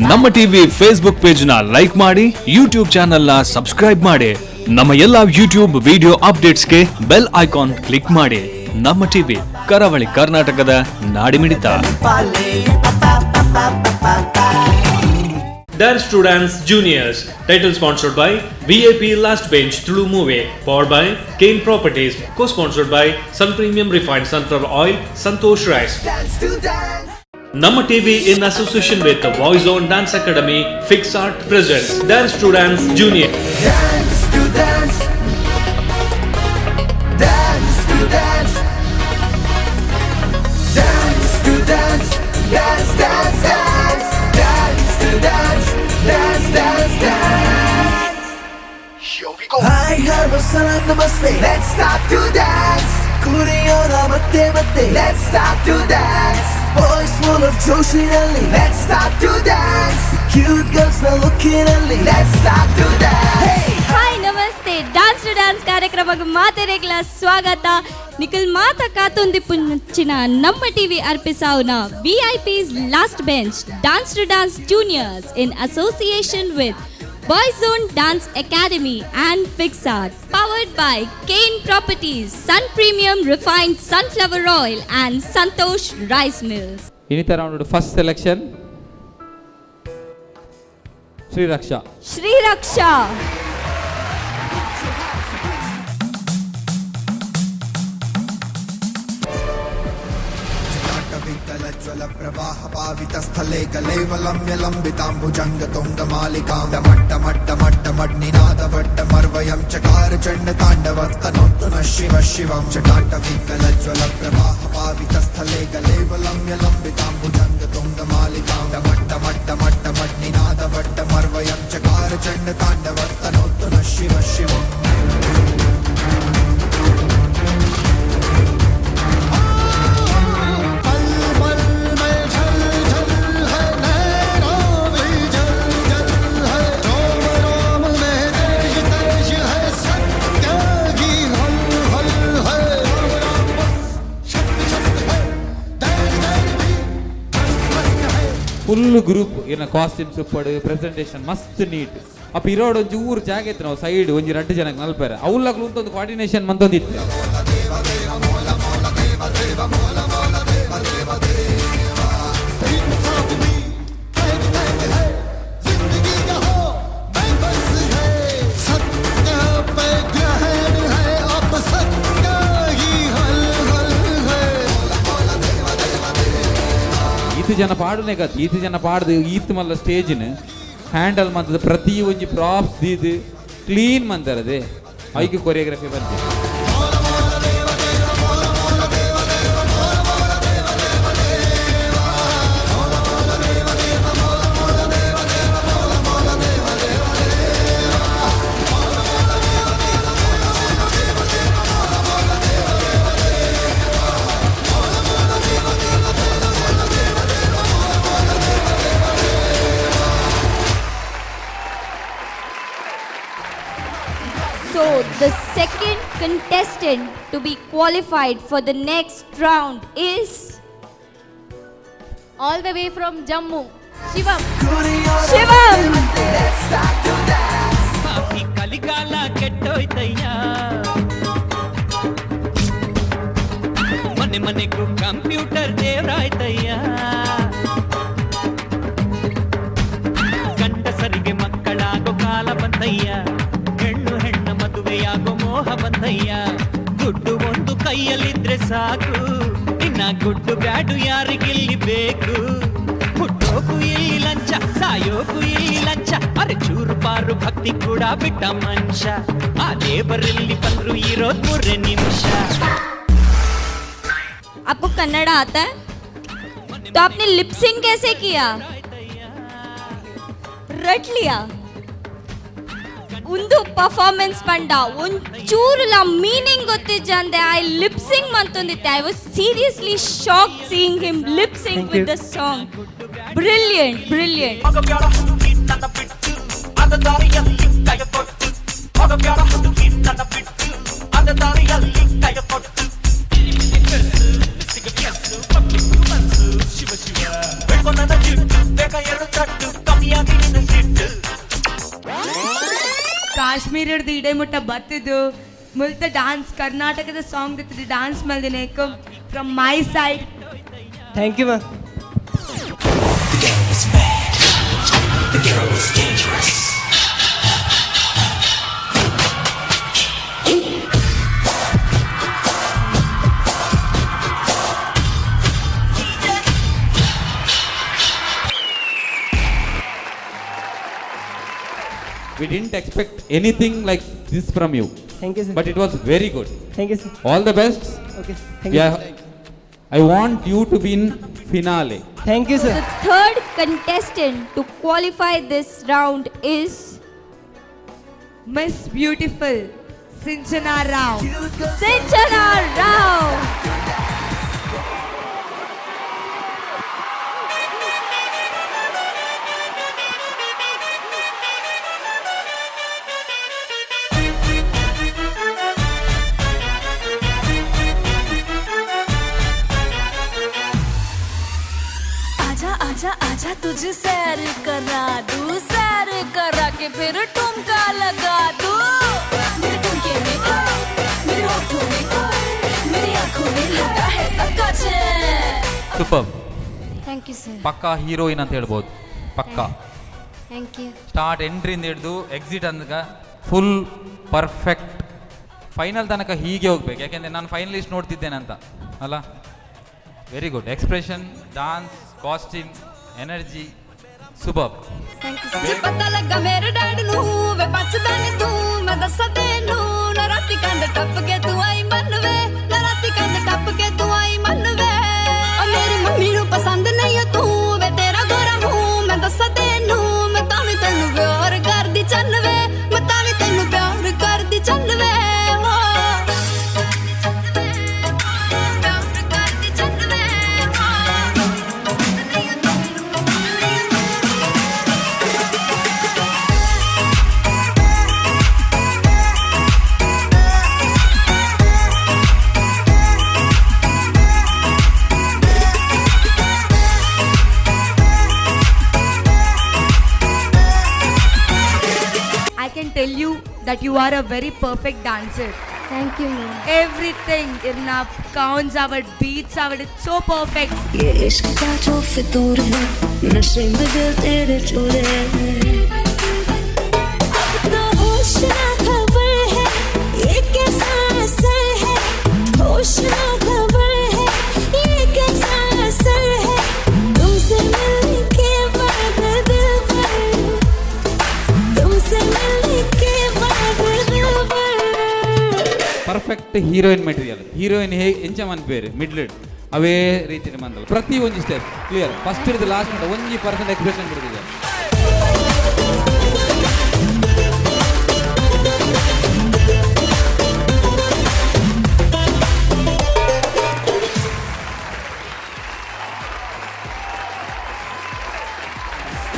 ನಮ್ಮ TV Facebook page ನ like ಮಾಡಿ, ಯೂಟ್ಯೂಬ್ ಚಾನೆಲ್ ನ ಸಬ್ಸ್ಕ್ರೈಬ್ ಮಾಡಿ. ನಮ್ಮ ಎಲ್ಲಾ ಯೂಟ್ಯೂಬ್ ವಿಡಿಯೋ ಅಪ್ಡೇಟ್ಸ್ಗೆ ಬೆಲ್ ಐಕಾನ್ ಕ್ಲಿಕ್ ಮಾಡಿ. ನಮ್ಮ ಟಿವಿ ಕರಾವಳಿ ಕರ್ನಾಟಕದ ನಾಡಿಮಿಡಿತ. Dance to Dance Juniors. Title sponsored by VIP Last Bench Tulu Movie. Powered by Kane Properties. Co-sponsored by Sun Premium Refined Sunflower Oil, Santosh Rice. Nama TV in association with the Voice on Dance Academy, Fixart presents Dance to Dance Junior. Dance to dance. Dance to dance. Dance to dance. Dance, dance, dance. Dance to dance. Dance, dance, dance. Here we go. Hi, hello, salam, namaste. Let's start to dance. Kuriyona matte matte. Let's start to dance. Boys full of joshinalli. Let's start to dance. Cute girls now looking at me. Let's start to dance. Hey. Hi ನಮಸ್ತೆ. Dance to dance ಕಾರ್ಯಕ್ರಮಕ್ಕೆ ಮಾತೆರೆಗ್ಲ ಸ್ವಾಗತ. ನಿಖಿಲ್ ಮಾತ ಕಾತೊಂದಿ ಪುಂಚಿನ ನಮ್ಮ TV ಅರ್ಪಿಸಾವ್ನ VIP's Last Bench Dance to Dance Juniors in association with Boys Zone Dance Academy and Fixart. Powered by Kane Properties, Sun Premium Refined Sunflower Oil and Santosh Rice Mills. ಇನ್ನಿತರ round first selection Shriraksha. Shriraksha ज्वल प्रवाह पावित स्थले कलेवलम्य लंबितांबुजंग तुंग मालिकां डमट्ट मट्ट मट्ट मट्निनाद वट्ट मर्वयं चकार चंड तांडवस्तनोत्तु न शिव शिवं चटाटविकल ज्वल प्रवाह पावित स्थले कलेवलम्य लंबितांबुजंग तुंग मालिकां डमट्ट मट्ट मट्ट मट्निनाद वट्ट मर्वयं चकार चंड तांडवस्तनोत्तु न शिव शिवं. ಫುಲ್ ಗ್ರೂಪ್ ಏನ ಕಾಸ್ಟ್ಯೂಮ್ಸ್ ಉಪ್ಪಡು ಪ್ರೆಸೆಂಟೇಷನ್ ಮಸ್ತ್ ನೀಟ್ ಅಪ್ಪ ಇರೋಡು ಒಂಜಿ ಊರು ಜಾಗ ಇತ್ತು ನಾವು ಸೈಡ್ ಒಂಜಿ 2 ಜನಕ್ಕೆ ಮಲ್ಪೇರೆ ಅವಲ್ಲಾಗ್ಲು ಒಂದು ಕೋಆರ್ಡಿನೇಷನ್ ಮಂತೊಂದಿತ್ತು. ಈತು ಜನ ಪಾಡನೆ ಕತ್ ಈತು ಜನ ಪಾಡ್ದು ಈತ್ ಮಲ್ಲ ಸ್ಟೇಜ್ನ ಹ್ಯಾಂಡಲ್ ಮಂತದ ಪ್ರತಿ ಒಂಜಿ ಪ್ರಾಪ್ಸ್ ದೀದು ಕ್ಲೀನ್ ಮಂತರದೆ ಐಕೆ ಕೊರಿಯೋಗ್ರಫಿ ಬಂತು. So the second contestant to be qualified for the next round is all the way from Jammu, Shivam. Shivam. Let's start to dance. Coffee ಕಲಿಗಾಲ ಕೆಟ್ಟೋಯ್ತಯ್ಯ, ಮನೆ ಮನೆಗೂ ಕಂಪ್ಯೂಟರ್ ದೇವ್ರಾಯ್ತಯ್ಯ, ಗಂಡಸರಿಗೆ ಮಕ್ಕಳಾಗೋ ಕಾಲ ಬಂದಯ್ಯ, ಹೆಣ್ಣು ಹೆಣ್ಣ ಮದುವೆಯಾಗೋ ಮೋಹ ಬಂದಯ್ಯ, ದುಡ್ಡು ಒಂದು ಕೈಯಲ್ಲಿದ್ರೆ ಸಾಕು, ಇನ್ನ ಗುಡ್ಡು ಬ್ಯಾಡು ಯಾರಿಗಿಲ್ಲಿ ಬೇಕು, ಹುಟ್ಟೋಕು ಇಲ್ಲಿ ಲಂಚ ಸಾಯೋಕು ಇಲ್ಲಿ ಲಂಚ, ಅರೆ ಚೂರು ಪಾರು ಭಕ್ತಿ ಕೂಡ ಬಿಟ್ಟ ಮನುಷ್ಯ, ಆ ದೇವರಲ್ಲಿ ಬಂದ್ರು ಇರೋದ್ 3 ನಿಮಿಷ. आपको कन्नड़ आता है? तो आपने लिपसिंग कैसे किया? रट लिया. ಒಂದು ಪರ್ಫಾರ್ಮೆನ್ಸ್ ಪಂಡ ಒಂಚೂರುಲ ಮೀನಿಂಗ್ ಗೊತ್ತಿದ್ದಂದೆ ಐ ಲಿಪ್ಸಿಂಗ್ ಮಂತೊಂದಿತ್ತೆ. I was seriously shock seeing him lip syncing with the song. Brilliant brilliant. Shiva Shiva ಎಡುತ್ತಟ್ಟು ಕಮ್ಮಿಯಾಗಿ ನಿನ್ನ ಸಿಟ್ಟು ಕಾಶ್ಮೀರದ ಇಡೆಮುಟ್ಟ ಬತ್ತಿದ್ದು ಮುಲ್ತ ಡಾನ್ಸ್ ಕರ್ನಾಟಕದ ಸಾಂಗ್ ಇತ್ತು ಡಾನ್ಸ್ ಮಲ್ದಿನ from my side thank you ma'am. We didn't expect anything like this from you, thank you sir. but it was very good. Thank you sir. All the best. Okay thank you. Yeah, I want you to be in finale. Thank you sir. The third contestant to qualify this round is miss beautiful Sinchana Rao. Sinchana Rao. आजा आजा आजा तुझे सैर करा दूं, सैर करा के फिर ठुमका लगा दूं। मेरे ठुमके में खाए, मेरे होठों में खाए, मेरी आंखों में लगा है सबका चैन। Superb. Thank you sir. ಪಕ್ಕಾ ಹೀರೋಯಿನ್ ಅಂತ ಹೇಳ್ಬೋದು. ಪಕ್ಕಾ Thank you. ಸ್ಟಾರ್ಟ್ ಎಂಟ್ರಿಯಿಂದ ಹಿಡಿದು ಎಕ್ಸಿಟ್ ಅಂದಾಗ ಫುಲ್ ಪರ್ಫೆಕ್ಟ್. ಫೈನಲ್ ತನಕ ಹೀಗೆ ಹೋಗ್ಬೇಕು, ಯಾಕೆಂದರೆ ನಾನು ಫೈನಲಿಸ್ಟ್ ನೋಡ್ತಿದ್ದೇನಂತ ಅಲ್ಲ. Very good expression, dance, costume, energy, super. Thank you J sir. पता लगा मेरे डैड नू वे बचदा नी तू, मैं दस्सा तेनू ना राती कंध टप के तू आई मन वे, ना राती कंध टप के तू आई मन वे। ओ मेरी मम्मी नू पसंद नहीं है तू वे तेरा गोरा मुंह, मैं दस्सा तेनू मैं तावी तेनू प्यार करदी चन्न वे, मैं तावी तेनू प्यार करदी चन्न वे। हो प्यार करदी चन्न वे। I can tell you that you are a very perfect dancer. Thank you ma'am. Everything in our counts, our beats, our it's so perfect. ये इश्क का जो फितूर है, नशे में दिल तेरे चूरे हैं। अब तो होश ना खबर है, ये कैसा असर है। होश ना खबर है, ये कैसा असर है। तुमसे मिलने के बाद दिल भर, तुमसे मिलने के बाद दिल भर। Perfect heroine material. ಹೀರೋಯಿನ್ ಹೇಗೆ ಎಂಚಮನ್ ಬೇರೆ ಮಿಡ್ಲಿಡ್ ಅವೇ ರೀತಿ ಮಂದಲ್ಲ ಪ್ರತಿ ಒಂಜಿ ಸ್ಟೆಪ್ ಕ್ಲಿಯರ್. ಫಸ್ಟ್ ಹಿಡಿದು ಲಾಸ್ಟ್ ಮಟ್ಟ 1% ಎಕ್ಸ್ಪ್ರೆಷನ್ ಬಿಡ್ತಿದೆ.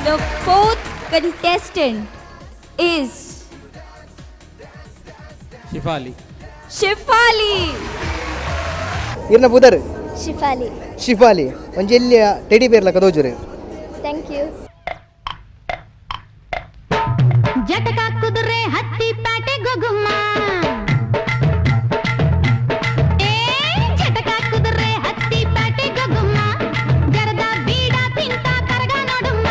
The fourth contestant is Shifali. Shifali. ಇರ್ನ ಪುದರ್ ಶಿಫಾಲಿ. ಶಿಫಾಲಿ ಒಂಜೆಲ್ಲಿಯ ಟೆಡಿ ಬೇರ್ಲ ಕದೋಜುರೆ. Thank you. ಜಟಕ ಕುದುರೆ ಹತ್ತಿ ಪ್ಯಾಟೆ ಗೊಗುಮ್ಮ, ಜಟಕ ಕುದುರೆ ಹತ್ತಿ ಪ್ಯಾಟೆ ಗೊಗುಮ್ಮ, ಜರದ ಬೀಡ ತಿಂತ ಕರಗ ನೋಡುಮ್ಮ.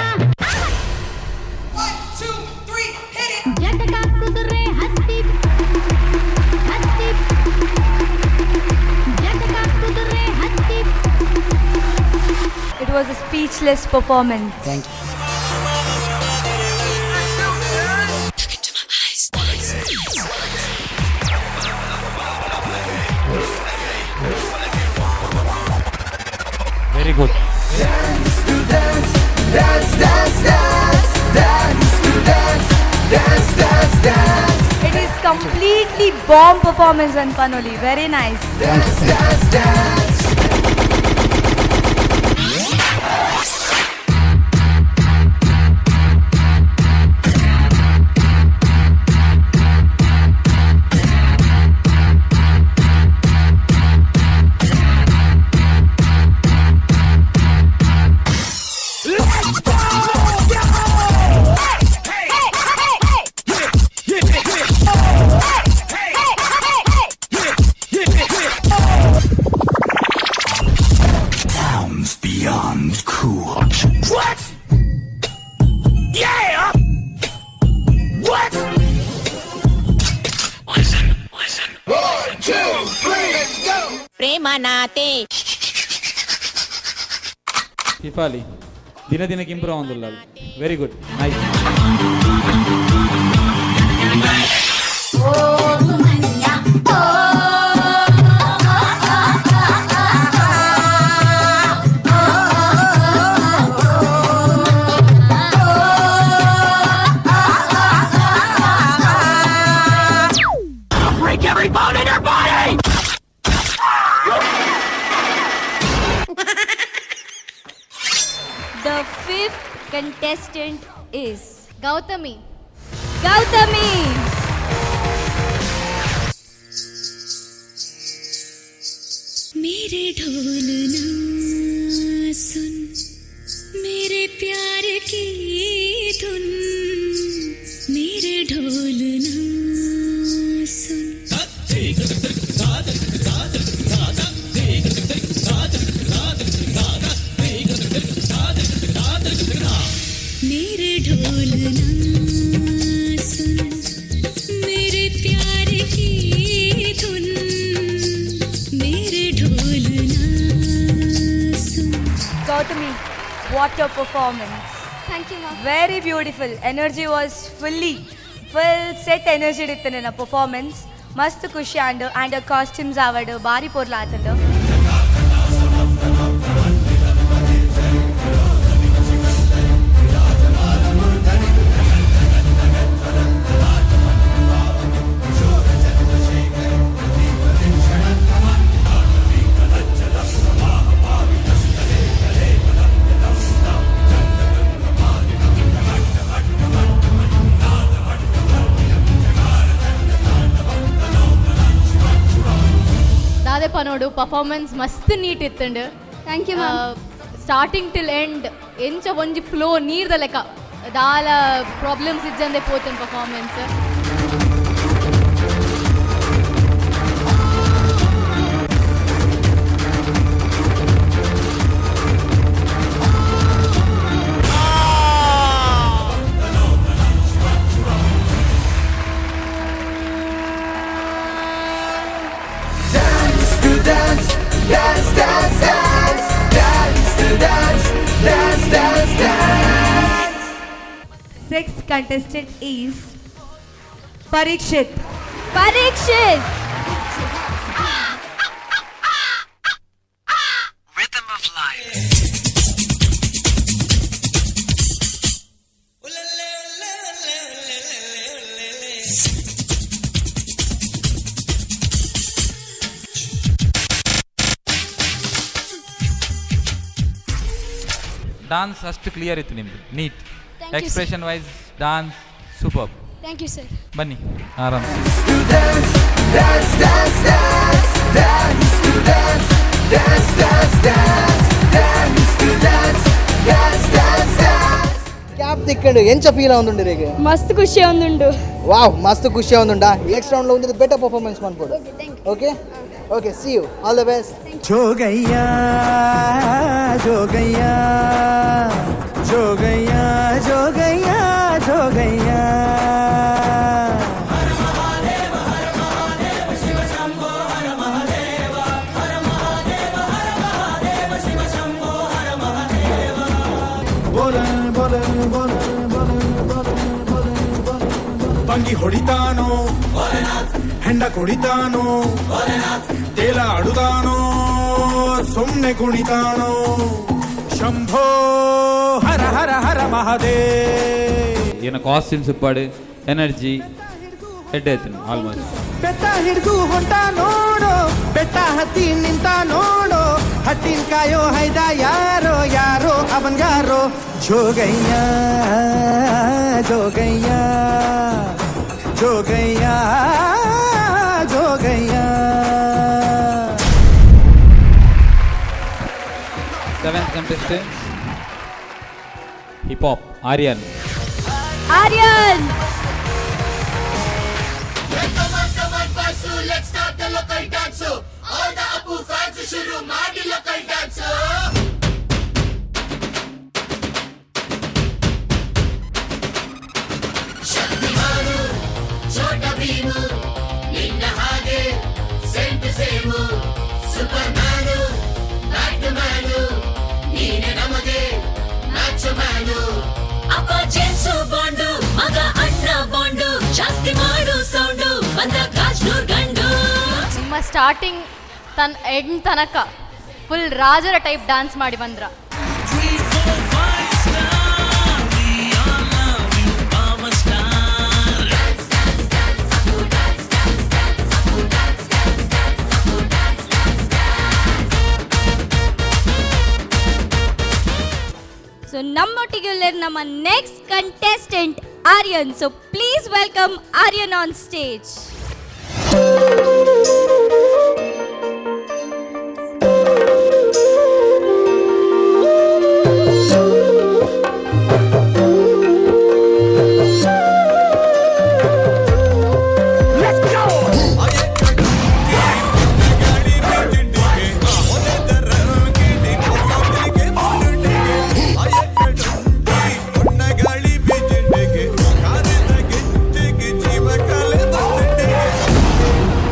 ಜಟಕ ಕುದುರೆ ಹತ್ತಿ ಹತ್ತಿ, ಜಟಕ ಕುದುರೆ ಹತ್ತಿ. It was a speechless performance. Thank you. Very good. It is completely bomb performance and Panoli. Very nice. बनाते। ಫಿಫಾಲಿ ದಿನ ದಿನಕ್ಕೆ ಇಂಪ್ರೂವ್ ಆಗೋದಿಲ್ಲ. Very good, nice. The fifth contestant is Gautami. Gautami. मेरे ढोल ना सुन, मेरे प्यार की धुन, मेरे ढोल ना सुन। मेरे ढोल ना सुन, मेरे प्यार की धुन, मेरे ढोल ना सुन। Gautami, what a performance. Thank you, ma'am. Very beautiful. Energy was full set energy ಇತ್ತು ನಿನ್ನ ಪರ್ಫಾರ್ಮೆನ್ಸ್. ಮಸ್ತ್ ಖುಷಿ ಆ್ಯಂಡ್ ಕಾಸ್ಟ್ಯೂಮ್ಸ್ ಆವಡು ಭಾರಿ ಪೊರ್ಲ ಆತಂಡು. ನೋಡು ಪರ್ಫಾರ್ಮೆನ್ಸ್ ಮಸ್ತ್ ನೀಟ್ ಇತ್ತಂಡು. Thank you ma'am. Starting till end ಎಂಚ ಒಂಜಿ ಫ್ಲೋ ನೀರ್ದ ಲೆಕ್ಕ ದಾಲ ಪ್ರಾಬ್ಲಮ್ಸ್ ಇಜ್ಜಂದೆ ಪೋತನ್ performance. Dance, dance, dance, dance, dance to dance, dance, dance, dance. Sixth contestant is Parikshit. Parikshit. Rhythm of life. Dance ಅಷ್ಟು ಕ್ಲಿಯರ್ ಇತ್ತು ನಿಮ್ಮದು, neat. Expression wise dance super. Thank you sir. ಬನ್ನಿ ಆರಾಮ್. ಕ್ಯಾಪ್ ತಿಕ್ಕೊಂಡು ಎಂಚ feel ಆಗುಂಡು ಈಗ? ಮಸ್ತ್ ಖುಷಿ ಆಗುಂಡು. Wow, ಮಸ್ತ್ ಖುಷಿ ಆಗುಂಡ. ನೆಕ್ಸ್ಟ್ ರೌಂಡ್ లో ಒಂದು ಬೆಟರ್ ಪರ್ಫಾರ್ಮೆನ್ಸ್ ಮಾಡ್ಬೋದು. Okay okay, see you, all the best. जोगैया जोगैया जोगैया जोगैया जोगैया हर महादेव शिव शंभो हर महादेव हर महादेव शिव शंभो हर महादेव बोलन बोलन बोलन बोलन बोलन बोलन ಬಂಗಿ ಹೊಡಿತಾನೋ ಹೆಂಡ ಕೊಡಿತಾನೋ ತೇಲ ಆಡುತ್ತಾನೋ ಸುಮ್ನೆ ಕುಣಿತಾನೋ ಶಂಭೋ ಹರ ಹರ ಹರ ಮಹಾದೇವ್. ಏನೋ ಕಾಸ್ಟ್ಯೂಮ್ಸ್ ಪಾಡು ಎನರ್ಜಿ ಹೆಡ್ ಆಯ್ತು ಆಲ್ಮೋಸ್ಟ್. ಬೆಟ್ಟ ಹಿಡಿದು ಹೊಂಟ ನೋಡೋ, ಬೆಟ್ಟ ಹತ್ತಿ ನಿಂತ ನೋಡೋ, ಹಟ್ಟಿನ ಕಾಯೋ ಹೈದ ಯಾರೋ ಯಾರೋ ಅವನ್ಗಾರೋ. Jogayya Jogayya Jogayya Jogayya. Seventh contestant, hip hop, Aryan. Aryan. Let's start the local dance. All the Apu fans shuru ಮಾಡಿ local dance. ಶಕ್ತಿಮಾನು ಛೋಟ ಭೀಮು ನಿನ್ನ ಹಾಗೆ same to same superman starting end ತನಕ ಫುಲ್ ರಾಜರ ಟೈಪ್ ಡ್ಯಾನ್ಸ್ ಮಾಡಿ ಬಂದ್ರ. ಸೊ ನಮ್ಮೊಟ್ಟಿಗೆ ನಮ್ಮ next contestant Aryan. So please welcome Aryan on stage.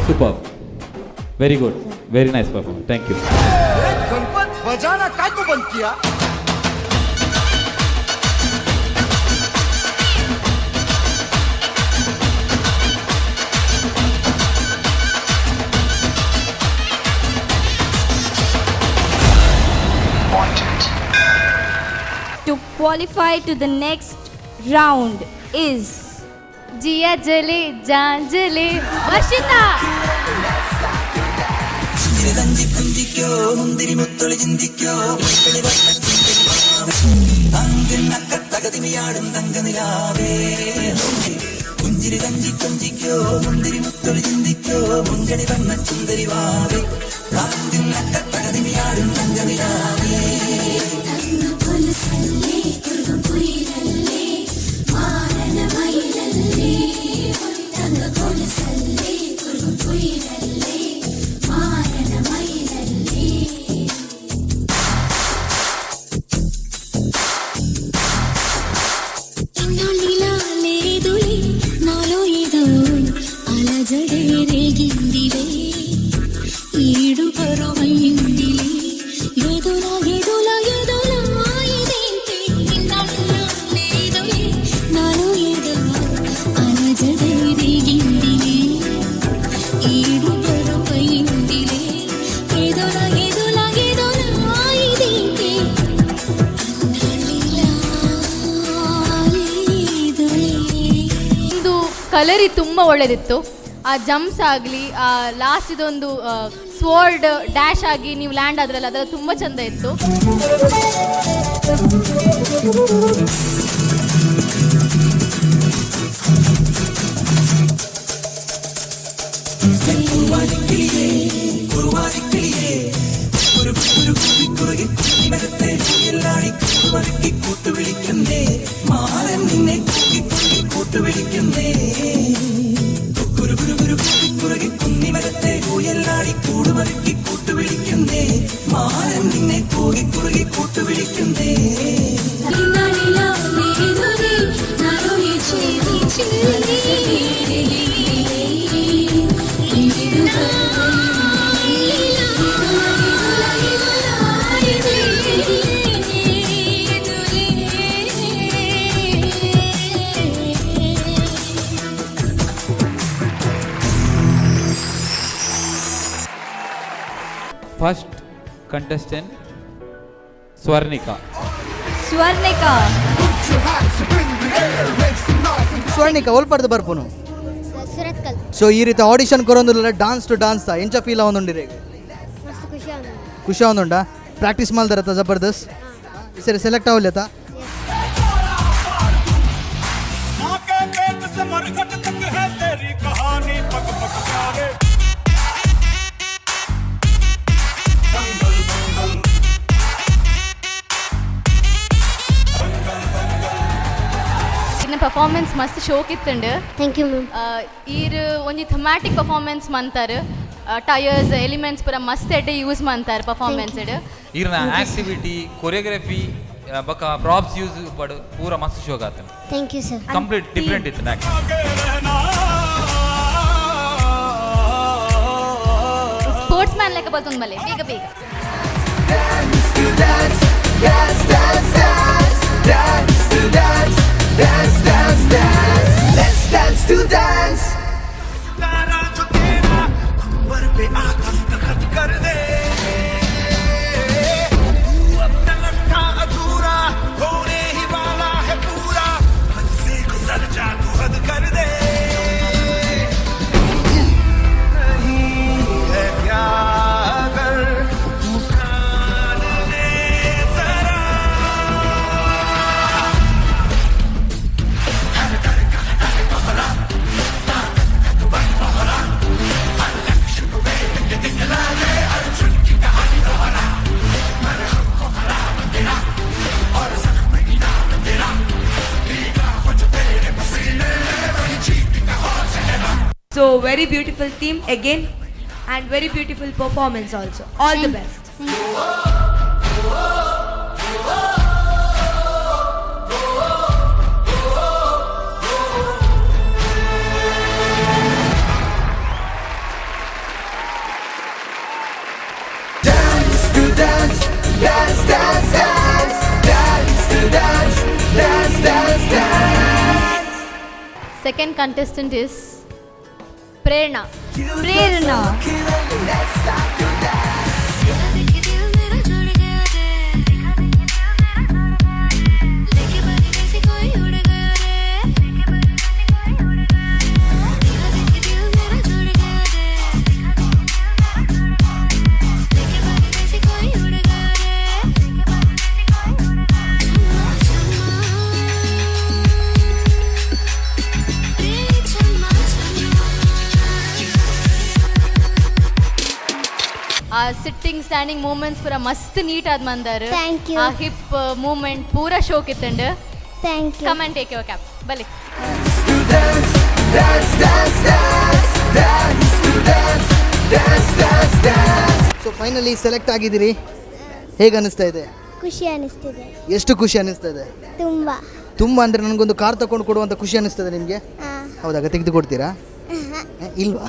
Superb. Very good. Very nice performance. Thank you. Ganpat बजाना काय को बंद किया? To qualify to the next round is Jiya Jale Jaan Jale Varshita. ಕಲರಿ ತುಂಬ ಒಳ್ಳೆದಿತ್ತು. ಆ ಜಂಪ್ಸ್ ಆಗಲಿ, ಆ ಲಾಸ್ಟ್ ಇದೊಂದು ಸ್ವರ್ಡ್ ಡ್ಯಾಶ್ ಆಗಿ ನೀವು ಲ್ಯಾಂಡ್ ಆದ್ರಲ್ಲ, ಅದೆಲ್ಲ ತುಂಬ ಚಂದ ಇತ್ತು. First contestant Swarnika. Swarnika ओल्पड ಬರ್ಪುನು. So ಈ ರೀತಿ ಆಡಿಷನ್ ಕೊರೊಂದುಲ್ಲ ಡಾನ್ಸ್ ಟು ಡಾನ್ಸ್ ಎಂಚ ಫೀಲ್ ಆವೊಂದುಂಡಿರೆ? ಖುಷಿ ಆವೊಂದುಂಡ? ಪ್ರಾಕ್ಟೀಸ್ ಮಾಡ್ದಾರತ್ತ ಜಬರ್ದಸ್ತ್? ಈ ಸರಿ ಸೆಲೆಕ್ಟ್ ಆವಲ್ಯತ? ಪರ್ಫಾರ್ಮೆನ್ಸ್ ಮಸ್ತ್ ಶೋಕ್ ಇತ್ತಂಡು. Thank you ma'am. ಈರ್ ಒಂಜಿ ಥಮಾಟಿಕ್ ಪರ್ಫಾರ್ಮೆನ್ಸ್ ಮಂತಾರೆ. ಟಯರ್ಸ್ ಎಲಿಮೆಂಟ್ಸ್ ಪೂರ ಮಸ್ತ್ ಎಡ್ಡೆ ಯೂಸ್ ಮಾಡ್ತಾರೆ ಪರ್ಫಾರ್ಮೆನ್ಸ್. ಈರ್ನ ಆಕ್ಟಿವಿಟಿ ಕೊರಿಯೋಗ್ರಫಿ ಬಕ ಪ್ರಾಪ್ಸ್ ಯೂಸ್ ಪಡು ಪೂರ ಮಸ್ತ್ ಶೋಕ್ ಆತನ. Thank you sir. Complete different ಇತ್ತು ನಾಕ್. ಸ್ಪೋರ್ಟ್ಸ್ ಮ್ಯಾನ್ ಲೆಕ್ಕ ಬರ್ತೊಂದು ಮಲೆ ಬೇಗ ಬೇಗ. Dance to dance, dance, dance, dance, dance to dance, dance, dance, dance. Let's dance to dance. तारा जो तेरा अंबर पे very beautiful theme again and very beautiful performance also. All the best. Dance to dance, dance, dance, dance. Dance to dance, dance, dance, dance. Second contestant is Prerna. Prerna Let's start to dance. Sitting standing movements ಪೂರ ಮಸ್ತ್ neat ಆದ್ ಮಂದಾರ. Thank you. ಆ hip movement ಪೂರ ಶೋಕ್ ಇತ್ತಂಡು. Thank you. Come and take your cap ಬಲಿ. To dance, dance, dance, dance. Dance to dance, dance, dance, dance. So finally select ಆಗಿದ್ದೀರಿ, ಹೇಗೆ ಅನ್ನಿಸ್ತಾ ಇದೆ? ಖುಷಿ ಅನಿಸ್ತಿದೆ ಎಷ್ಟು ಖುಷಿ ಅನ್ನಿಸ್ತಾ ಇದೆ? ತುಂಬ. ತುಂಬ ಅಂದರೆ ನನಗೊಂದು ಕಾರ್ ತಗೊಂಡು ಕೊಡುವಂಥ ಖುಷಿ ಅನ್ನಿಸ್ತದೆ ನಿಮಗೆ? ಹಾಂ. ಹೌದಾಗ ತೆಗೆದು ಕೊಡ್ತೀರಾ? ಇಲ್ವಾ?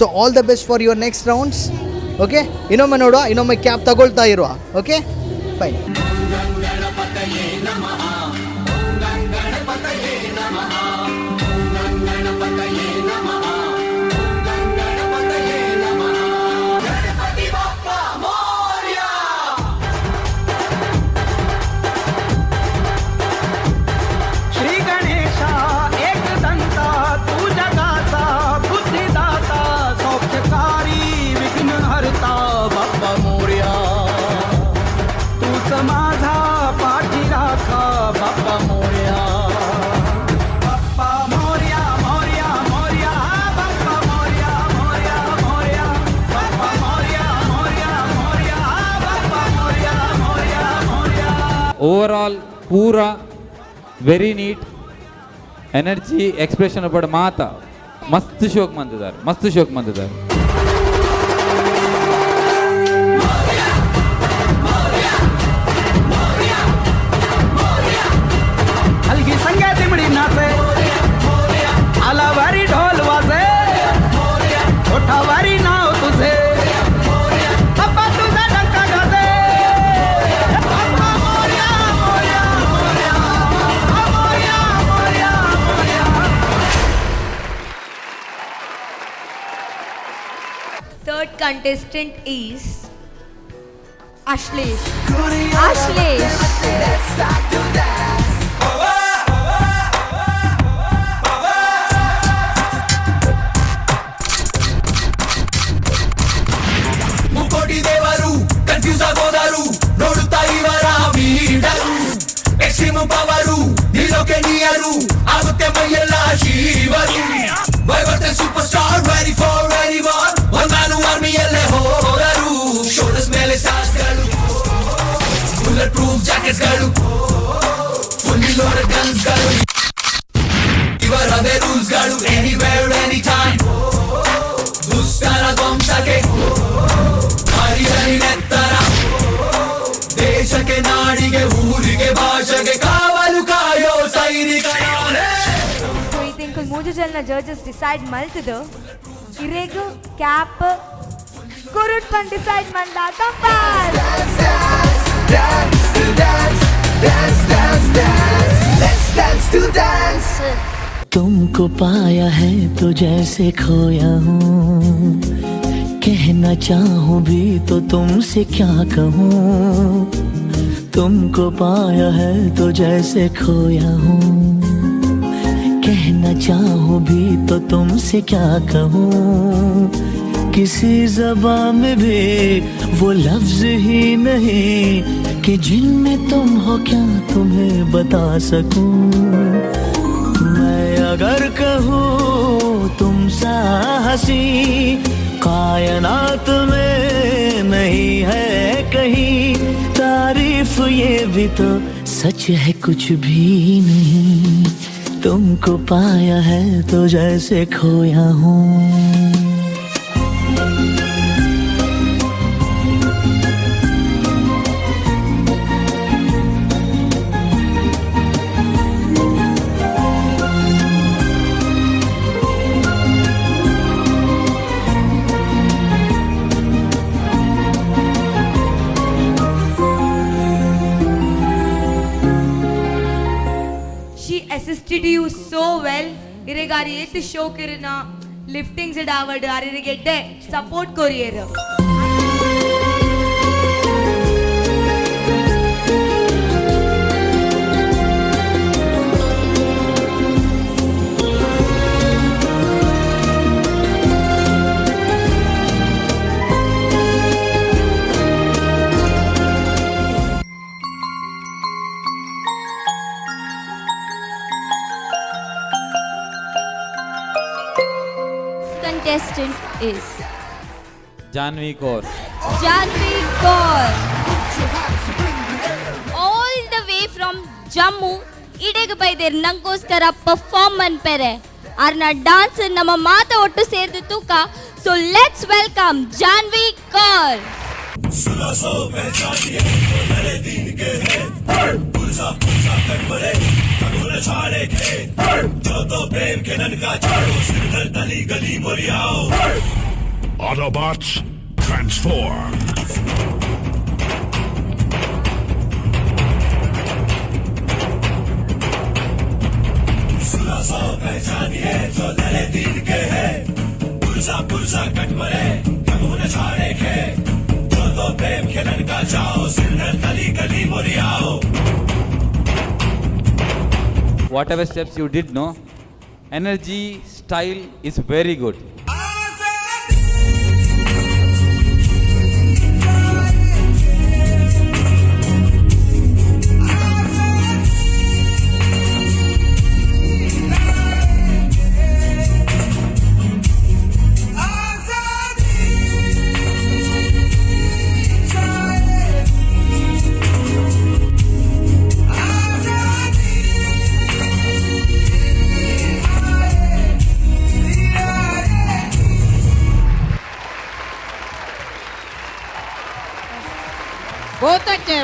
So all the best for your next rounds. Okay, ಇನ್ನೊಮ್ಮೆ ನೋಡುವ, ಇನ್ನೊಮ್ಮೆ ಕ್ಯಾಪ್ ತಗೊಳ್ತಾ ಇರುವ. Okay, fine. श्री गणेश एक दंता तू जगाचा बुद्धिदाता सौख्यकारी विघ्न हरता बाप्पा मोरया तूच माझा पाठी राखा बाप्पा मोरया बाप्पा मोरया मोरया मोरया बाप्पा मोरया मोरया मोरया बाप्पा मोरया मोरया मोरया बाप्पा मोरया मोरया मोरया. ಓವರಾಲ್ ಪೂರ ವೆರಿ ನೀಟ್ ಎನರ್ಜಿ ಎಕ್ಸ್ಪ್ರೆಷನ್ ಪಡ ಮಾತ ಮಸ್ತ್ ಶೋಕ್ ಮಂದಿದ್ದಾರೆ, ಮಸ್ತ್ ಶೋಕ್ ಮಂದಿದ್ದಾರೆ. हलगी संग्या तिमडी नाचे आला वारी ढोल वाजे मोठा वारी नाव तुझे बाप्पा तुझा डंका गाजे Bappa Morya Morya Morya Morya Morya Morya. Third contestant is Ashlesh. Ashlesh. Let's start to dance. ಮುಕೋಟಿ ದೇವರು ಕನ್ಫ್ಯೂಸ್ ಆಗೋದರು ನೋಡುತ್ತಾ ಇವರ ಬೀಡರು ಎಕ್ಸ್ಟ್ರೀಮ್ ಪವರು ನೀಲೋಕೆ ನೀಯರು ಆಗುತ್ತೆ ಮೈಯೆಲ್ಲ ಶಿವರು ವೈವರ್ತೆ super star ready for ready war one man ಆರ್ಮಿಯಲ್ಲೇ ಹೋದರು ಶೋಲ್ಡರ್ಸ್ ಮೇಲೆ ಸ್ಟಾರ್ಸ್ಗಳು ಬುಲೆಟ್ ಪ್ರೂಫ್ ಜಾಕೆಟ್ಸ್ಗಳು ಫುಲ್ಲಿ ಲೋಡೆಡ್ ಗನ್ಸ್ಗಳು ಇವರದೇ ರೂಲ್ಸ್ಗಳು ಎನಿವೇರ್ ಎನಿ ಟೈಮ್ ದುಷ್ಟರ ಧ್ವಂಸಕ್ಕೆ ಹರಿಹರಿನೆತ್ತರ ದೇಶಕ್ಕೆ ನಾಡಿಗೆ ಊರಿಗೆ ಭಾಷೆಗೆ ಕಾವಲು ಕಾಯೋ ಸೈನಿಕರೇ. So I think ಮೂರು ಜನ ಜಡ್ಜಸ್ ಡಿಸೈಡ್ ಮಲ್ತದು ಇರೇಗು ಕ್ಯಾಪ್ ಕುರುಟ್ ಪನ್ ಡಿಸೈಡ್ ಮಂದ compass. Dance to dance, dance, dance, dance. Let's dance to dance. तुमको पाया है तो जैसे खोया हूँ, कहना चाहूँ भी तो तुमसे क्या कहूँ. तुमको पाया है तो जैसे खोया हूँ, कहना चाहूँ भी तो तुमसे क्या कहूँ. किसी ज़बान में भी वो लफ्ज़ ही नहीं कि जिनमें तुम हो क्या तुम्हें बता सकूं. मैं अगर कहूँ तुम सा हंसी कायनात में नहीं है कहीं. तारीफ ये भी तो सच है कुछ भी नहीं. तुमको पाया है तो जैसे खोया हूँ। assisted you so well. Irregari et show kirna liftings idavadu aririgedde support courier. Contestant is Janvi Kaur. Janvi Kaur. All the way from Jammu, idege ಬೈದೇರ್ ನಂಗೋಸ್ಕರ ಪರ್ಫಾರ್ಮನ್ ಪೆರೆ ಆರ್ನ ಡಾನ್ಸ್ ನಮ್ಮ ಮಾತ ಒಟ್ಟು ಸೇರಿದ ತೂಕ. So let's welcome Janhvi Kaur. Autobots, transform. Whatever steps you did, no, energy, style is very good.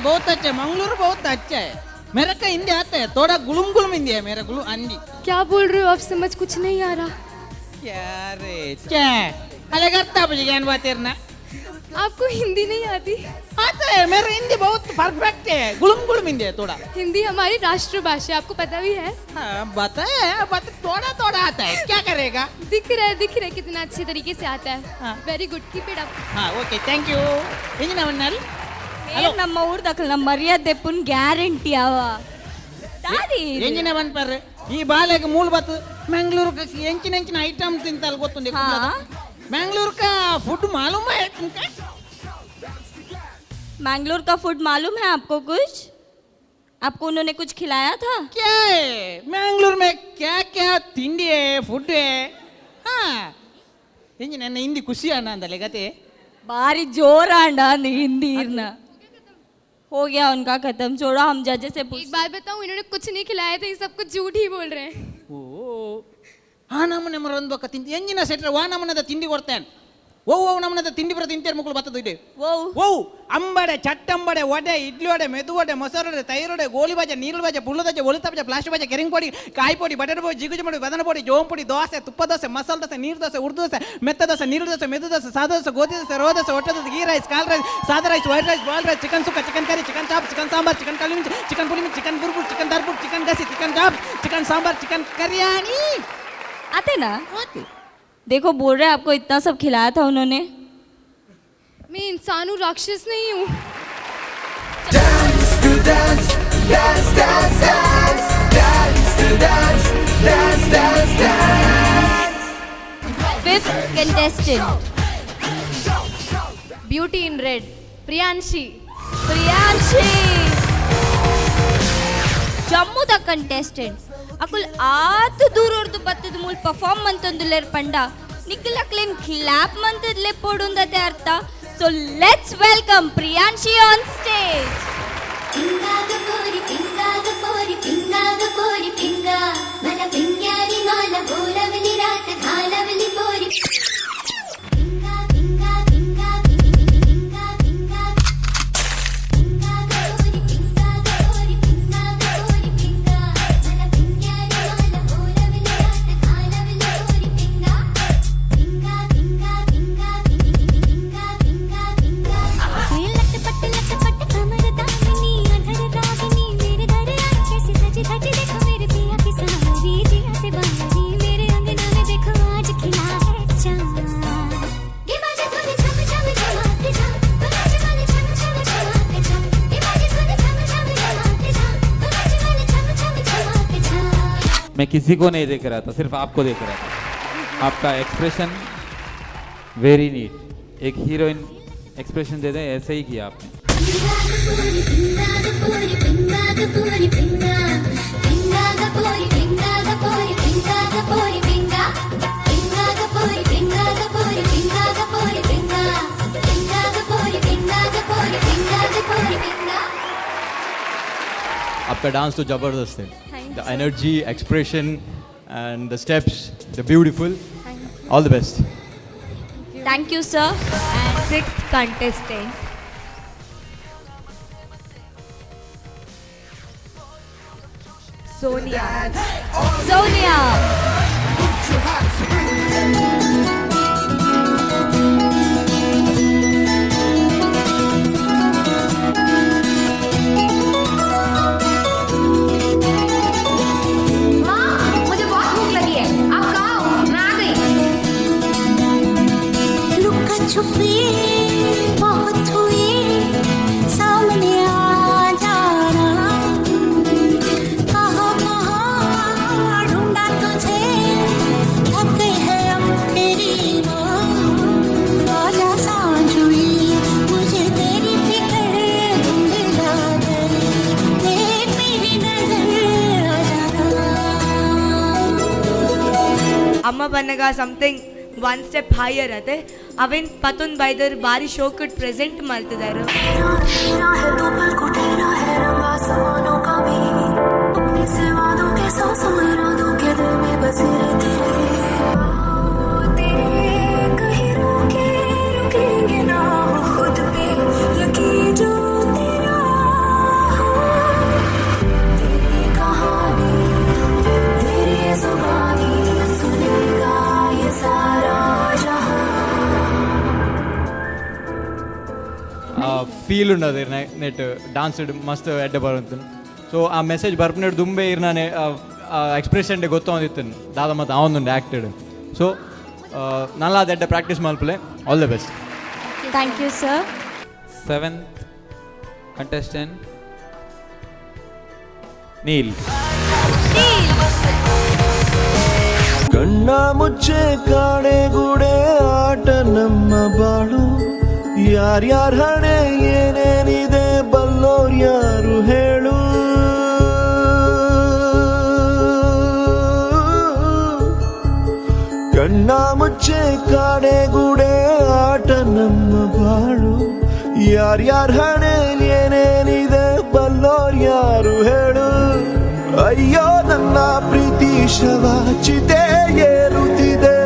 बहुत अच्छा है मंगलुरु बहुत अच्छा है। मेरा का हिंदी आता है, थोड़ा गुलुम गुलुम हिंदी है मेरा गुलुम हिंदी। क्या बोल रहे हो आप? समझ कुछ नहीं आ रहा। क्या रे क्या अलग करता मुझे ज्ञान बात करना। आपको हिंदी नहीं आती? आता है, मेरा हिंदी बहुत परफेक्ट है, गुलुम गुलुम हिंदी है थोड़ा। हिंदी हमारी राष्ट्रभाषा, आपको पता भी है? हाँ बताया, बट थोड़ा थोड़ा आता है, क्या करेगा? दिख रहा है कितना अच्छे तरीके से आता है। Very good, keep it up. हाँ ओके थैंक यू। इंजना वन्नाल ನಮ್ಮ ಊರ್ದಕ್ಕಲ್ಲ ಮರ್ಯಾದೆ ಪುನ್ ಗ್ಯಾರಂಟಿ ಅವ ದಾರಿ ಎಂಜಿನ ಬಂದ್ ಪರ್ರೆ ಈ ಬಾಲೆಗೆ ಮೂಲ ಬತ್ತು ಮಂಗಳೂರು ಎಂಚಿನ ಐಟಮ್ ತಿಂತಲ್ ಗೊತ್ತುಂಡೆ मंगलूर का फूड मालूम है तुमको? मैंगलोर का फूड मालूम है आपको कुछ? आपको उन्होंने कुछ खिलाया था? क्या है मैंगलोर में क्या क्या तिंडी है फूड है? हाँ इंजन ನನ್ನ ಹಿಂದಿ ಖುಷಿ ಅಣ್ಣ ಅಂದಲೆ ಗತೆ बारी जोर आंडा हिंदी इरना हो गया उनका खत्म। छोड़ो हम जजेस से एक बात बताऊं, इन्होंने कुछ नहीं खिलाया था, ये सब कुछ झूठ ही बोल रहे हैं। ಓ ಆ ನಮ್ಮನೆ ಮರಂದು ತಿಂಡಿ ಎಂಜಿನ ಸೆಟ್ರೆ ವಾ ನಮ್ಮನದ ತಿಂಡಿ ಕೊಡ್ತೇನೆ ಓ ನಮ್ಮನದ ತಿಂಡಿ ಬರ ತಿಂತೇರ್ ಮಕ್ಕಳು ಬತ್ತದ ಇದೆ ಓ ಅಂಬಡೆ ಚಟ್ಟಂಬಡೆ ವಡೆ ಇಡ್ಲಿ ವಡೆ ಮೆದು ವಡೆ ಮೊಸರು ವಡೆ ತೈರು ವಡೆ ಗೋಲಿ ಬಾಜೆ ನೀರು ಬಾಜೆ ಪುಳ್ಳು ಬಾಜೆ ಒಳಿತ ಬಾಜೆ ಪ್ಲಾಸ್ಟಿಕ್ ಬಾಜೆ ಕೆರಿಂಗ್ ಪೊಡಿ ಕಾಯಿ ಪೊಡಿ ಬಟಾಟೆ ಪೊಡಿ ಜಿಗುಜಿ ಮಾಡಿ ಬದನ ಪೊಡಿ ಜೋಂ ಪೊಡಿ ದೋಸೆ ತುಪ್ಪ ದೋಸೆ ಮಸಾಲೆ ದೋಸೆ ನೀರು ದೋಸೆ ಉರ್ದು ದೋಸೆ ಮೆತ್ತ ದೋಸೆ ನೀರು ದೋಸೆ ಮೆದು ದೋಸೆ ಸಾದಾ ದೋಸೆ ಗೋಧಿ ದೋಸೆ ರೋ ದೋಸೆ ಒಟ್ಟ ದೋಸೆ ಗೀ ರೈಸ್ ಕಾಲ್ ರೈಸ್ ಸಾದಾ rice white rice ball rice chicken sukka chicken curry chicken chop chicken sambar chicken ಕಲಿ ಚಿಕನ್ ಪುಡಿ ಚಿಕನ್ ಗುರ್ಗುರ್ ಚಿಕನ್ ದರ್ಪುರ್ chicken ghassi chicken chop chicken sambar chicken करियानी आते ना? देखो बोल रहे आपको इतना सब खिलाया था उन्होंने। मैं इंसान हूँ, राक्षस नहीं हूँ। Dance to dance, dance, dance, dance, dance to dance, dance, dance, dance. Fifth contestant, Beauty in red, Priyanshi. जम्मू द कंटेस्टेंट अकुल आत दूर उर्दू बत्तद मूल परफॉर्म मंतंदुलेर पंड निकल अक्लेन क्लैप मंतदले पोडुंदते अर्थ. So let's welcome Priyanshi on stage. Pinga the pori pinga, mala मैं किसी को नहीं देख रहा था, सिर्फ आपको देख रहा था. आपका एक्सप्रेशन वेरी नीट. एक हीरोइन एक्सप्रेशन दे दे, ऐसे ही किया आपने. आपका डांस तो जबरदस्त है. The energy, expression and the steps, the beautiful. All the best. Thank you, sir. And sixth contestant. Sonia. Sonia. मुझे बहुत भूख लगी है. आप कहाँ हो? मैं आ गई. लुका छुपी बहुत हुई, सामने आ जाना. कहाँ कहाँ ढूंढा तुझे, थक गई है अब तेरी माँ. आजा सांझ हुई, मुझे तेरी फिक्र धुंधला गई. देख मेरी नजर आ जाना. ಅಮ್ಮ ಬಂದಾಗ ಸಮಥಿಂಗ್ ಒನ್ ಸ್ಟೆಪ್ ಹೈಯರ್ ಅದೇ ಅವೇನ್ ಪತೊಂದು ಬೈದರ್ ಬಾರಿ ಶೋ ಕಟ್ ಪ್ರೆಸೆಂಟ್ ಮಾಡ್ತಿದ್ದಾರೆ. ಫೀಲ್ ಉಂಡದು ನೆಟ್ ಡಾನ್ಸ್ ಮಸ್ತ್ ಎಡ್ಡೆ ಬರುತ್ತ. ಸೊ ಆ ಮೆಸೇಜ್ ಬರ್ಪನೇಡು ದುಂಬೆ ಇರ್ನಾನೆ ಎಕ್ಸ್ಪ್ರೆಷನ್ ಡೇ ಗೊತ್ತೊಂದಿತ್ತು ದಾದ ಮತ್ತು ಅವನೊಂದು ಆ್ಯಕ್ಟೆಡ್. ಸೊ ನಲ್ಲ ಅದೆಡ್ಡೆ ಪ್ರಾಕ್ಟೀಸ್ ಮಲ್ಪಲೆ. All the best. Thank you, sir. 7th contestant Neel. ಕಣ್ಣ ಮುಚ್ಚೆ ಕಾಡೆಗೂಡೆ ಆಟ ನಮ್ಮ ಬಾಳು. ಯಾರ್ಯಾರ ಹಣೆ ಏನೇನಿದೆ ಬಲ್ಲೋರ್ ಯಾರು ಹೇಳು. ಕಣ್ಣ ಮುಚ್ಚೆ ಕಾಡೆಗೂಡೆ ಆಟ ನಮ್ಮ ಬಾಳು. ಯಾರ್ಯಾರ ಹಣೆ ಏನೇನಿದೆ ಬಲ್ಲೋರ್ ಯಾರು ಹೇಳು. ಅಯ್ಯೋ ನನ್ನ ಪ್ರೀತಿ ಶವ ಚಿತೆ ಏರುತ್ತಿದೆ,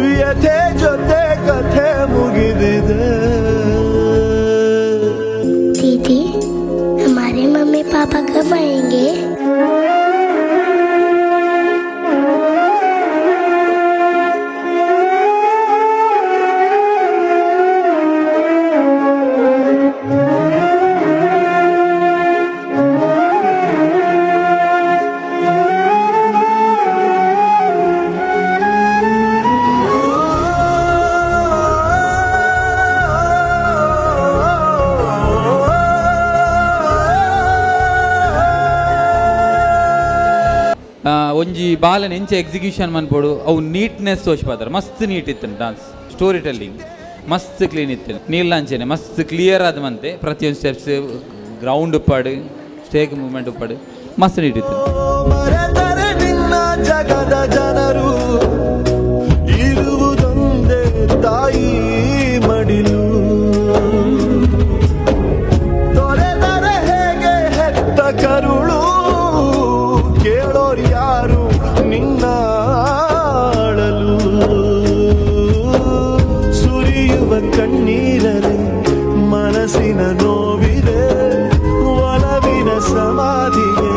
ವ್ಯಥೆ ಜೊತೆ ಕಥೆ ಮುಗಿದಿದೆ. दीदी, हमारे मम्मी पापा कब आएंगे? ಒಂಜಿ ಬಾಲನ್ ಎಂಚ ಎಕ್ಸಿಕ್ಯೂಷನ್ ಮನ್ಪೊಡು ಅವು ನೀಟ್ನೆಸ್ ತೋಚ್ಪಾತಾರೆ. ಮಸ್ತ್ ನೀಟ್ ಇತ್ತು ಡಾನ್ಸ್, ಸ್ಟೋರಿ ಟೆಲ್ಲಿಂಗ್ ಮಸ್ತ್ ಕ್ಲೀನ್ ಇತ್ತು. ನೀಲ್ಲಾಂಚೆನೆ ಮಸ್ತ್ ಕ್ಲಿಯರ್ ಆದ ಮಂತೆ ಪ್ರತಿಯೊಂದು ಸ್ಟೆಪ್ಸ್ ಗ್ರೌಂಡ್ ಉಪ್ಪಾಡು ಸ್ಟೇಕ್ ಮೂವ್ಮೆಂಟ್ ಉಪ್ಪಾಡು ಮಸ್ತ್ ನೀಟ್ ಇತ್ತು. ಜಗದ ಜನರು ಇರುವುದೊಂದೇ ತಾಯಿ ಮಡಿಲು. ತೊರೆದರೆ ಹೇಗೆ ಹೆತ್ತ ಕರುಳು, ಕೇಳೋರು ಯಾರು ನಿನ್ನ ಅಳಲು. ಸುರಿಯುವ ಕಣ್ಣೀರಲೆ ಮನಸ್ಸಿನ ನೋವಿದೆ, ಒಲವಿನ ಸಮಾಧಿಗೆ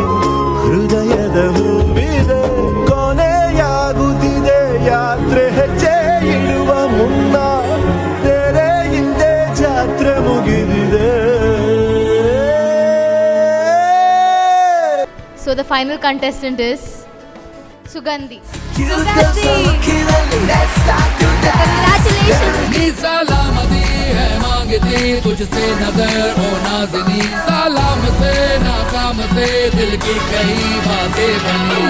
ಹೃದಯದ ಹೂವಿದೆ. ಕೊನೆಯಾಗುತ್ತಿದೆ ಯಾತ್ರೆ, ಹೆಜ್ಜೆ ಇಡುವ ಮುನ್ನ ತೆರೆ ಹಿಂದೆ ಜಾತ್ರೆ ಮುಗಿದಿದೆ. So the final contestant is Sugandhi. Congratulations. सलामती है मांगती तुझसे नजर ओ नाज़नी. सलाम से नाकाम से दिल की कई बातें बनी.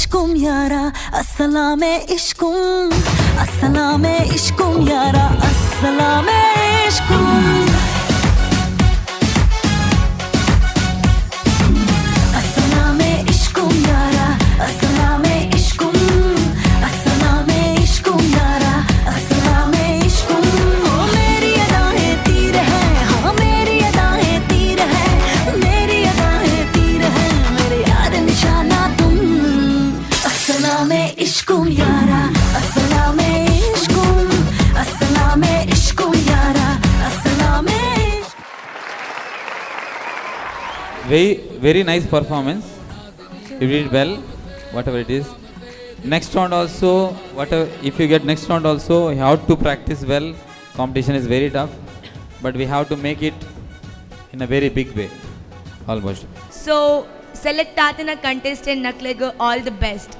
इश्कुम यारा अस्सलामे इश्कुम अस्सलामे इश्कुम यारा अस्सलामे इश्कुम अस्सलामे इश्कुम यारा अस्सलामे इश्कुम अस्सलामे इश्कुम यारा अस्सलामे इश्कुम मेरी अदाएं तीर है हाँ मेरी अदाएं तीर है मेरी अदाएं तीर है मेरे यार निशाना तुम अस्सलामे इश्कुम यारा अस्सलामे इश्कुम अस्सलामे इश्कुम यारा अस्सलामे very nice performance. You did well, whatever it is. Next round also, whatever, if you get next round also, you have to practice well. Competition is very tough, but we have to make it in a very big way, almost. So select ಆತನ contestant ನಕ್ಲೆಗೂ all the best.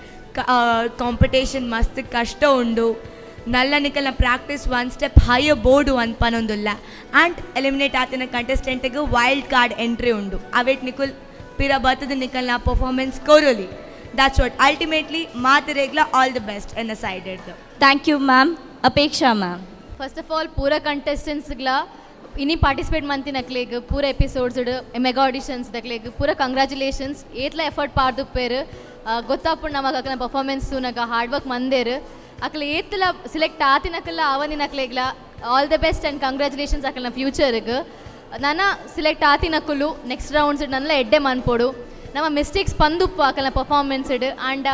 Competition ಮಸ್ತ್ ಕಷ್ಟ ಉಂಡು ನಲ್ಲ ನಿಕಲ್ನ practice one step higher board ಅಂತ ಪನೊಂದುಲ್ಲ and eliminate ಆತನ ಕಂಟೆಸ್ಟೆಂಟ್ಗೆ ವೈಲ್ಡ್ ಕಾರ್ಡ್ ಎಂಟ್ರಿ ಉಂಡು ಅವೇಟ್ ನಿಕುಲ್ ಪಿರ ಬರ್ತದ ನಿಕಲ್ನ ಪರ್ಫಾರ್ಮೆನ್ಸ್ ಕೋರೋಲಿ ದಟ್ಸ್ ವಾಟ್ ಅಲ್ಟಿಮೇಟ್ಲಿ ಮಾತಿರೇಗ್ಲ ಆಲ್ ದಿ ಬೆಸ್ಟ್ ಎನ್ನ ಸೈಡೆಡ್. Thank you ma'am. Apeksha ma'am. First of all ಪೂರ ಕಂಟೆಸ್ಟೆಂಟ್ಸ್ಗಳ ಇನಿ ಪಾರ್ಟಿಸಿಪೇಟ್ ಮಂತಿನಕ್ಲೇಗ್ ಪೂರ ಎಪಿಸೋಡ್ಸ್ ಮೆಗಾ ಆಡಿಷನ್ಸ್ ದಕ್ಲೇಗ್ ಪೂರ ಕಂಗ್ರ್ಯಾಚುಲೇಷನ್ಸ್ ಏತ್ಲ ಎಫರ್ಟ್ ಪಾರ್ದು ಪೇರು ಗೊತ್ತಾಪುಂಡು ನಮಗೆ ಅಕ್ಕನ ಪರ್ಫಾರ್ಮೆನ್ಸು ನಗ ಹಾರ್ಡ್ ವರ್ಕ್ ಮಂದೇರು ಅಕ್ಲ ಏತ್ಲ ಸಿಲೆಕ್ಟ್ ಆತಿನಕಲ್ಲ ಅವನಿನಕ್ಲೇಗ್ಲ all the best and congratulations ಅಕ್ಕಲ್ನ ಫ್ಯೂಚರ್ಗೆ ನನ್ನ ಸಿಲೆಕ್ಟ್ ಆತಿನಕ್ಕಲು ನೆಕ್ಸ್ಟ್ ರೌಂಡ್ಸ್ ನನ್ನೆಲ್ಲ ಎಡ್ಡೆ ಮನ್ಪೋಡು ನಮ್ಮ ಮಿಸ್ಟೇಕ್ಸ್ ಪಂದುಪ್ಪು ಅಕ್ಕಲ್ನ ಪರ್ಫಾರ್ಮೆನ್ಸ್ ಆ್ಯಂಡ್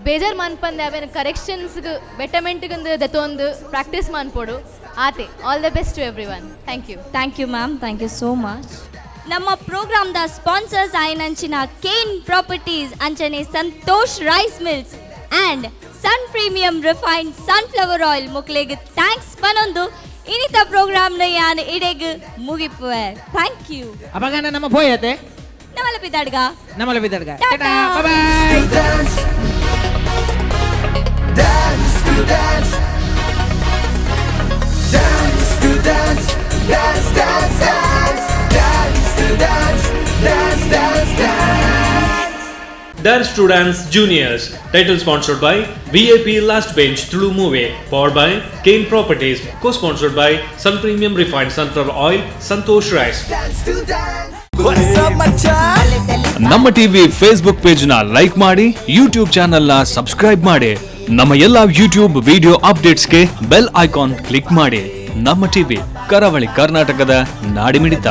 ಬೇಜಾರು ಮನ್ಪಂದೆ ಅವೇನು ಕರೆಕ್ಷನ್ಸ್ಗೆ ಬೆಟರ್ಮೆಂಟ್ಗೆ ದತ್ತೊಂದು ಪ್ರಾಕ್ಟೀಸ್ ಮನ್ಪೋಡು ಆತೆ. All the best to everyone. Thank you. Thank you ma'am. Thank you so much. ನಮ್ಮ ಪ್ರೋಗ್ರಾಮ್ದ ಸ್ಪಾನ್ಸರ್ಸ್ ಆಯ್ನಂಚಿನ ಕೇನ್ ಪ್ರಾಪರ್ಟೀಸ್ ಅಂಚನೆ Santosh Rice Mills and Sun premium refined sunflower oil ಮುಕ್ಲೆಗ್ ಥ್ಯಾಂಕ್ಸ್ ಪನೊಂದು ಇನಿತ ಪ್ರೋಗ್ರಾಮ್ನ ಯಾನ್ ಇಡೆಗ್ ಮುಗಿಪುವೆ. Thank you. ಅಪಗಾನ ನಮ್ಮ ಪೋಯತೆ ನಮಲ ಬಿದ್ದಾಡ್ಗ tata bye. Dance to dance, dance to dance, dance, dance, dance, dance to dance, dance, dance, dance. Dance to Dance Juniors. Title sponsored by VIP Last Bench Tulu Movie. Powered by Kane Properties. Co-sponsored by Sun Premium Refined Sunflower Oil, Santosh Rice. Dance to dance. What's up, macha? ನಮ್ಮ TV Facebook page ನ like ಮಾಡಿ, YouTube channel ನ subscribe ಮಾಡಿ, ನಮ್ಮ ಎಲ್ಲಾ YouTube video ಅಪ್ಡೇಟ್ಸ್ಗೆ bell icon click ಮಾಡಿ. ನಮ್ಮ ಟಿವಿ ಕರಾವಳಿ ಕರ್ನಾಟಕದ ನಾಡಿಮಿಡಿತ.